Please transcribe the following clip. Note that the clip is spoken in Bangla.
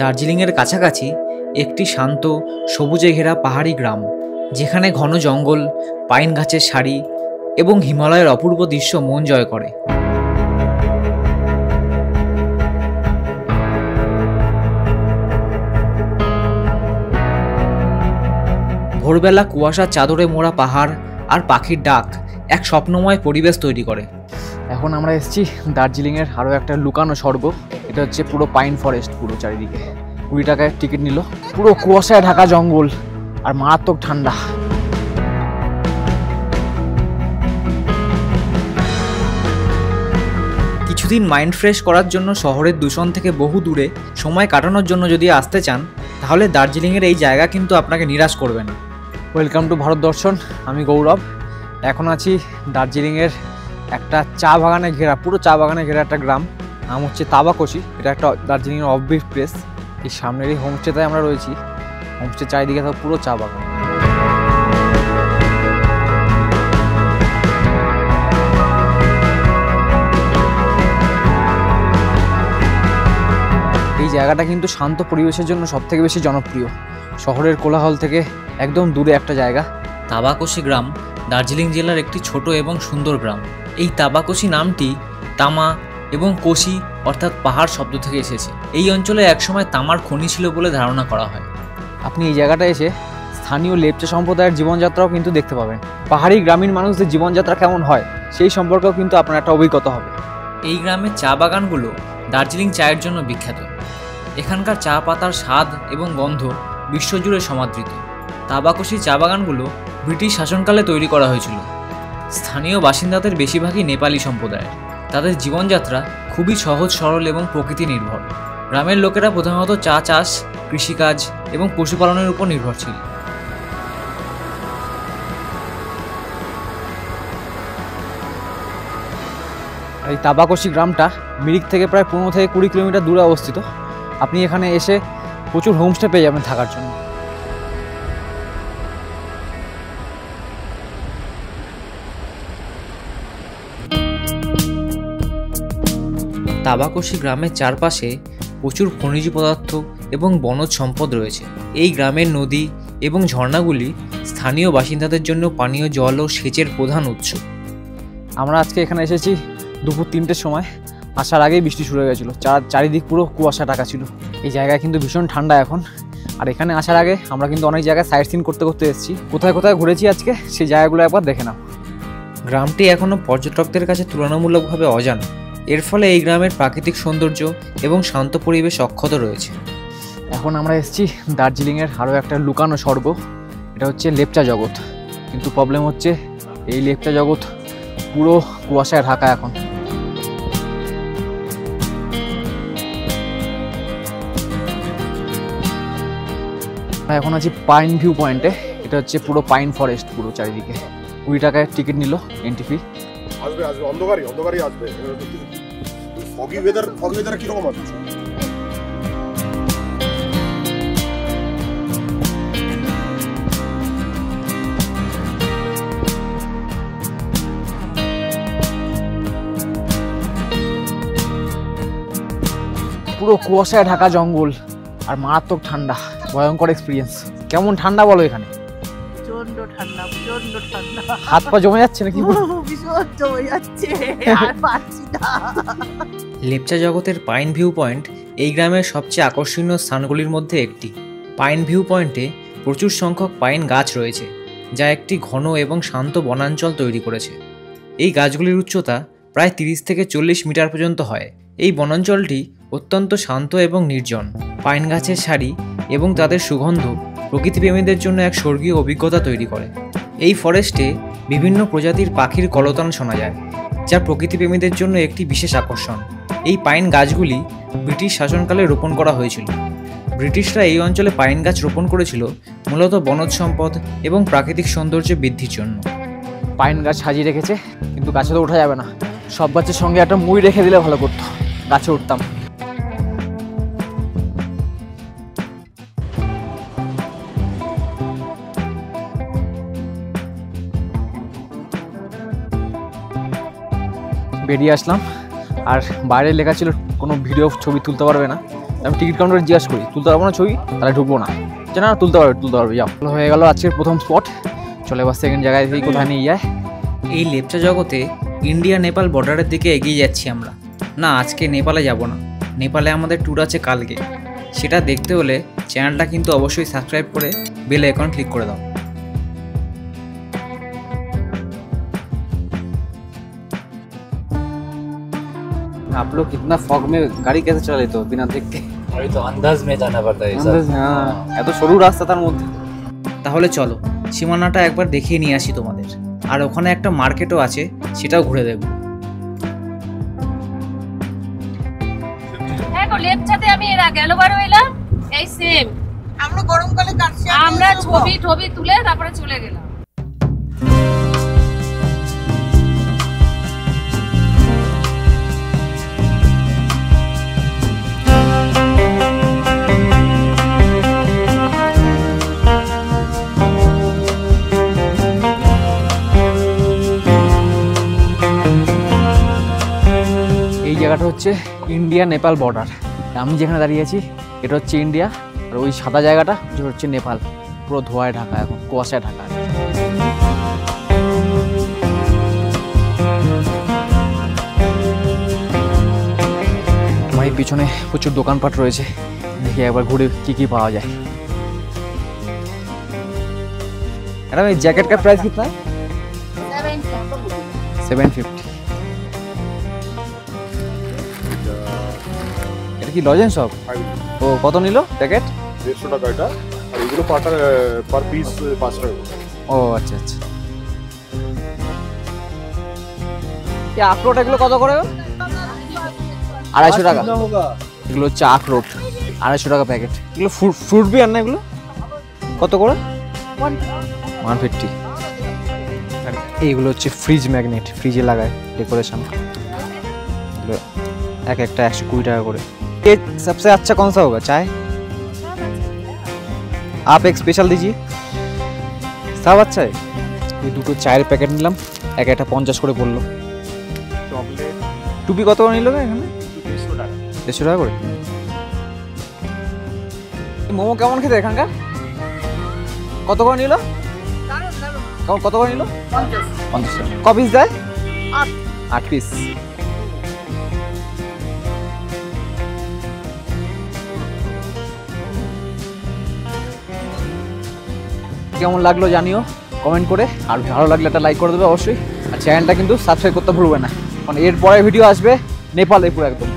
দার্জিলিংয়ের কাছাকাছি একটি শান্ত সবুজে ঘেরা পাহাড়ি গ্রাম, যেখানে ঘন জঙ্গল, পাইন গাছের সারি এবং হিমালয়ের অপূর্ব দৃশ্য মন জয় করে। ভোরবেলা কুয়াশার চাদরে মোড়া পাহাড় আর পাখির ডাক এক স্বপ্নময় পরিবেশ তৈরি করে। এখন আমরা এসেছি দার্জিলিংয়ের আরও একটা লুকানো স্বর্গ। এটা হচ্ছে পুরো পাইন ফরেস্ট, পুরো চারিদিকে 20 টাকায় টিকিট নিল। পুরো কুয়াশায় ঢাকা জঙ্গল আর মারাত্মক ঠান্ডা। কিছুদিন মাইন্ড ফ্রেশ করার জন্য শহরের দূষণ থেকে বহু দূরে সময় কাটানোর জন্য যদি আসতে চান, তাহলে দার্জিলিংয়ের এই জায়গা কিন্তু আপনাকে নিরাশ করবে না। ওয়েলকাম টু ভারত দর্শন, আমি গৌরব। এখন আছি দার্জিলিংয়ের একটা চা বাগানে ঘেরা, পুরো চা বাগানে ঘেরা একটা গ্রাম, নাম হচ্ছে তাবাকোশি। এটা একটা দার্জিলিংয়ের অফবিট প্লেস। এই সামনের এই হোমস্টেতে আমরা রয়েছি। হোমস্টে চারিদিকে তো পুরো চা বাগান। এই জায়গাটা কিন্তু শান্ত পরিবেশের জন্য সবথেকে বেশি জনপ্রিয়। শহরের কোলাহল থেকে একদম দূরে একটা জায়গা। তাবাকোশি গ্রাম দার্জিলিং জেলার একটি ছোট এবং সুন্দর গ্রাম। এই তাবাকোশি নামটি তামা এবং কোশি অর্থাৎ পাহাড় শব্দ থেকে এসেছে। এই অঞ্চলে একসময় তামার খনি ছিল বলে ধারণা করা হয়। আপনি এই জায়গাটা এসে স্থানীয় লেপচা সম্প্রদায়ের জীবনযাত্রাও কিন্তু দেখতে পাবেন। পাহাড়ি গ্রামীণ মানুষদের জীবনযাত্রা কেমন হয় সেই সম্পর্কেও কিন্তু আপনার একটা অভিজ্ঞতা হবে। এই গ্রামের চা বাগানগুলো দার্জিলিং চায়ের জন্য বিখ্যাত। এখানকার চা পাতার স্বাদ এবং গন্ধ বিশ্বজুড়ে সমাদৃত। তাবাকোশি চা বাগানগুলো ব্রিটিশ শাসনকালে তৈরি করা হয়েছিল। স্থানীয় বাসিন্দাদের বেশিরভাগই নেপালি সম্প্রদায়ের। তাদের জীবনযাত্রা খুবই সহজ সরল এবং প্রকৃতি নির্ভর। গ্রামের লোকেরা প্রধানত চা চাষ, কৃষিকাজ এবং পশুপালনের উপর নির্ভরশীল। এই তাবাকোশি গ্রামটা মিরিক থেকে প্রায় 15 থেকে 20 কিলোমিটার দূরে অবস্থিত। আপনি এখানে এসে প্রচুর হোমস্টে পেয়ে যাবেন থাকার জন্য। তাবাকোশি গ্রামের চারপাশে প্রচুর খনিজ পদার্থ এবং বনজ সম্পদ রয়েছে। এই গ্রামের নদী এবং ঝর্ণাগুলি স্থানীয় বাসিন্দাদের জন্য পানীয় জল ও সেচের প্রধান উৎস। আমরা আজকে এখানে এসেছি দুপুর 3টের সময়। আসার আগেই বৃষ্টি শুরু হয়ে গেছিলো। চারিদিক পুরো কুয়াশা ঢাকা ছিল। এই জায়গায় কিন্তু ভীষণ ঠান্ডা এখন। আর এখানে আসার আগে আমরা কিন্তু অনেক জায়গায় সাইট সিন করতে করতে এসেছি। কোথায় কোথায় ঘুরেছি আজকে সেই জায়গাগুলো একবার দেখে নাও। গ্রামটি এখনও পর্যটকদের কাছে তুলনামূলকভাবে অজানা। এর ফলে এই গ্রামের প্রাকৃতিক সৌন্দর্য এবং শান্ত পরিবেশ অক্ষত রয়েছে। এখন আমরা এসেছি দার্জিলিংয়ের আরও একটা লুকানো স্বর্গ। এটা হচ্ছে লেপচা জগৎ। কিন্তু প্রবলেম হচ্ছে এই লেপচা জগৎ পুরো কুয়াশায় ঢাকা এখন। এখন আছি পাইন ভিউ পয়েন্টে। এটা হচ্ছে পুরো পাইন ফরেস্ট, পুরো চারিদিকে 20 টাকায় টিকিট নিল এন্ট্রি ফি। আসবে অন্ধকারই আসবে। ফগি ওয়েদার কিরকম আছে? পুরো কুয়াশায় ঢাকা জঙ্গল আর মারাত্মক ঠান্ডা, ভয়ঙ্কর এক্সপিরিয়েন্স। কেমন ঠান্ডা বলো এখানে? প্রচন্ড ঠান্ডা। হাত পা জমে যাচ্ছে নাকি? ভীষণ জমে যাচ্ছে, আর পারছি না। লেপচা জগতের পাইন ভিউ পয়েন্ট এই গ্রামের সবচেয়ে আকর্ষণীয় স্থানগুলির মধ্যে একটি। পাইন ভিউ পয়েন্টে প্রচুর সংখ্যক পাইন গাছ রয়েছে, যা একটি ঘন এবং শান্ত বনাঞ্চল তৈরি করেছে। এই গাছগুলির উচ্চতা প্রায় 30 থেকে 40 মিটার পর্যন্ত হয়। এই বনাঞ্চলটি অত্যন্ত শান্ত এবং নির্জন। পাইন গাছের সারি এবং তাদের সুগন্ধ প্রকৃতিপ্রেমীদের জন্য এক স্বর্গীয় অভিজ্ঞতা তৈরি করে। এই ফরেস্টে বিভিন্ন প্রজাতির পাখির কলতান শোনা যায়, যা প্রকৃতিপ্রেমীদের জন্য একটি বিশেষ আকর্ষণ। এই পাইন গাছগুলি ব্রিটিশ শাসনকালে রোপণ করা হয়েছিল। ব্রিটিশরা এই অঞ্চলে পাইন গাছ রোপণ করেছিল মূলত বনজ সম্পদ এবং প্রাকৃতিক সৌন্দর্য বৃদ্ধির জন্য। পাইন গাছ সাজিয়ে রেখেছে, কিন্তু গাছে তো ওঠা যাবে না। সব গাছের সঙ্গে একটা মই রেখে দিলে ভালো করতো, গাছে উঠতাম। বেরিয়ে আসলাম, আর বাইরে লেখা ছিল কোনো ভিডিও ছবি তুলতে পারবে না। আমি টিকিট কাউন্টারে জিজ্ঞাসা করি তুলতে পারবো না ছবি, তাহলে ঢুকবো না। না তুলতে পারবে যাও। হয়ে গেল আজকের প্রথম স্পট। চলে এবার সেকেন্ড জায়গায় দেখি কোথায় নিয়ে যায়। এই লেপচা জগতে ইন্ডিয়া নেপাল বর্ডারের দিকে এগিয়ে যাচ্ছি আমরা। না, আজকে নেপালে যাব না, নেপালে আমাদের ট্যুর আছে কালকে। সেটা দেখতে হলে চ্যানেলটা কিন্তু অবশ্যই সাবস্ক্রাইব করে বেল আইকন ক্লিক করে দাও। आप लोग कितना फॉग में गाड़ी कैसे चला लेते हो बिना देख के? अभी तो अंदाज में जाना पड़ता है सब। হ্যাঁ, এত সরু রাস্তা তার মধ্যে। তাহলে চলো সীমানাটা একবার দেখিয়ে নিয়ে আসি তোমাদের। আর ওখানে একটা মার্কেটও আছে, সেটাও ঘুরে দেখব। দেখো লেপচাতে আমি এর আগে গেলবারও এলাম, এই সেম আমরা গরমকালে কাটছি আমরা ছবি টবি তুলে তারপরে চলে গেলাম। এই জায়গাটা হচ্ছে ইন্ডিয়া নেপাল বর্ডার। আমি যেখানে দাঁড়িয়ে আছি এটা হচ্ছে ইন্ডিয়া, আর ওই সাদা জায়গাটা হচ্ছে নেপাল। পুরো ধোঁয়ায় ঢাকা, এখন কুয়াশায় ঢাকা। আমার এই পিছনে প্রচুর দোকানপাট রয়েছে, দেখি একবার ঘুরে কি পাওয়া যায়। ম্যাডাম এই জ্যাকেট का प्राइस कितना है? 750। এটা কি লজেন্স সব? ও কত নিল প্যাকেট? 150 টাকা এটা, আর এগুলো পার পিস 5 টাকা করে। ও আচ্ছা আচ্ছা। এই আখরোট এগুলো কত করে? 250 টাকা। এগুলো হচ্ছে আখরোট, 250 টাকা প্যাকেট। এগুলো ফ্রুট বিয়ার না এগুলো? কত করে? 150। আর এইগুলো হচ্ছে ফ্রিজ ম্যাগনেট, ফ্রিজে লাগায় डेकोरेशन। এগুলো এক একটা 120 টাকা করে। ये सबसे अच्छा कौन सा होगा चाय? आप एक स्पेशल दीजिए। सब अच्छा है। এই দুটো চায়ের প্যাকেট নিলাম, এক একটা 50 করে পড়লো। চকলেট টুপি কত করে নিল এখানে? 150 টাকা। 150 টাকা করে। মোমো কেমন খেতে এখানকার? কত করে নিল? কত করে নিল? 50 টাকা। ক পিস দেয়? 8 পিস। কেমন লাগলো জানিও কমেন্ট করে, আর ভালো লাগলে একটা লাইক করে দেবে অবশ্যই, আর চ্যানেলটা কিন্তু সাবস্ক্রাইব করতে ভুলবে না, কারণ এর পরে ভিডিও আসবে নেপালে পুরো একদম।